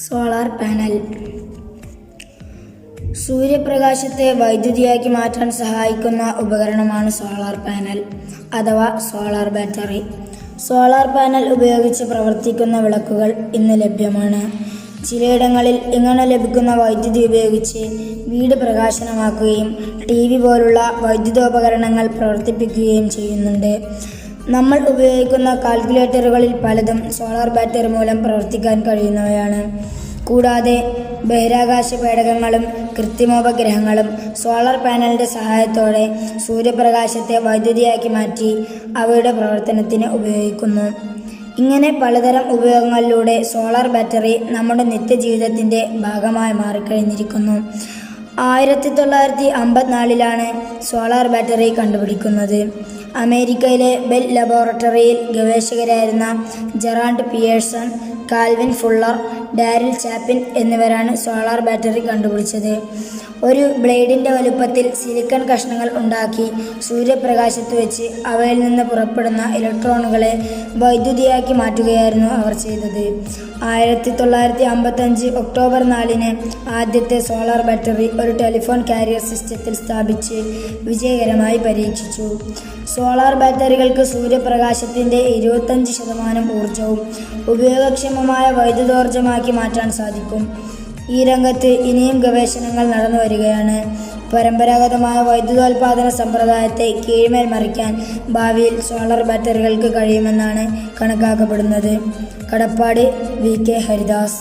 Solar panel സൂര്യപ്രകാശത്തെ വൈദ്യുതിയാക്കി മാറ്റാൻ സഹായിക്കുന്ന ഉപകരണമാണ് സോളാർ പാനൽ അഥവാ സോളാർ ബാറ്ററി. സോളാർ പാനൽ ഉപയോഗിച്ച് പ്രവർത്തിക്കുന്ന വിളക്കുകൾ ഇന്ന് ലഭ്യമാണ്. ചിലയിടങ്ങളിൽ ഇങ്ങനെ ലഭിക്കുന്ന വൈദ്യുതി ഉപയോഗിച്ച് വീട് പ്രകാശനമാക്കുകയും TV പോലുള്ള വൈദ്യുതോപകരണങ്ങൾ പ്രവർത്തിപ്പിക്കുകയും ചെയ്യുന്നുണ്ട്. നമ്മൾ ഉപയോഗിക്കുന്ന കാൽക്കുലേറ്ററുകളിൽ പലതും സോളാർ ബാറ്ററി മൂലം പ്രവർത്തിക്കാൻ കഴിയുന്നവയാണ്. കൂടാതെ ബഹിരാകാശ പേടകങ്ങളും കൃത്രിമോപഗ്രഹങ്ങളും സോളാർ പാനലിൻ്റെ സഹായത്തോടെ സൂര്യപ്രകാശത്തെ വൈദ്യുതിയാക്കി മാറ്റി അവയുടെ പ്രവർത്തനത്തിന് ഉപയോഗിക്കുന്നു. ഇങ്ങനെ പലതരം ഉപയോഗങ്ങളിലൂടെ സോളാർ ബാറ്ററി നമ്മുടെ നിത്യജീവിതത്തിൻ്റെ ഭാഗമായി മാറിക്കഴിഞ്ഞിരിക്കുന്നു. 1954 സോളാർ ബാറ്ററി കണ്ടുപിടിക്കുന്നത്. അമേരിക്കയിലെ ബെൽ ലബോറട്ടറിയിൽ ഗവേഷകരായിരുന്ന Gerald Pearson, Calvin Fuller, Daryl Chapin എന്നിവരാണ് സോളാർ ബാറ്ററി കണ്ടുപിടിച്ചത്. ഒരു ബ്ലേഡിൻ്റെ വലുപ്പത്തിൽ സിലിക്കൺ കഷ്ണങ്ങൾ ഉണ്ടാക്കി സൂര്യപ്രകാശത്ത് വെച്ച് അവയിൽ നിന്ന് പുറപ്പെടുന്ന ഇലക്ട്രോണുകളെ വൈദ്യുതിയാക്കി മാറ്റുകയായിരുന്നു അവർ ചെയ്തത്. 1955 ഒക്ടോബർ 4 ആദ്യത്തെ സോളാർ ബാറ്ററി ഒരു ടെലിഫോൺ കാരിയർ സിസ്റ്റത്തിൽ സ്ഥാപിച്ച് വിജയകരമായി പരീക്ഷിച്ചു. സോളാർ ബാറ്ററികൾക്ക് സൂര്യപ്രകാശത്തിൻ്റെ 25% ഊർജവും ഉപയോഗക്ഷമമായ വൈദ്യുതോർജ്ജമാക്കി മാറ്റാൻ സാധിക്കും. ഈ രംഗത്ത് ഇനിയും ഗവേഷണങ്ങൾ നടന്നു വരികയാണ്. പരമ്പരാഗതമായ വൈദ്യുതോൽപാദന സമ്പ്രദായത്തെ കീഴ്മേൽ മറിക്കാൻ ഭാവിയിൽ സോളാർ ബാറ്ററികൾക്ക് കഴിയുമെന്നാണ് കണക്കാക്കപ്പെടുന്നത്. കടപ്പാട്, VK ഹരിദാസ്.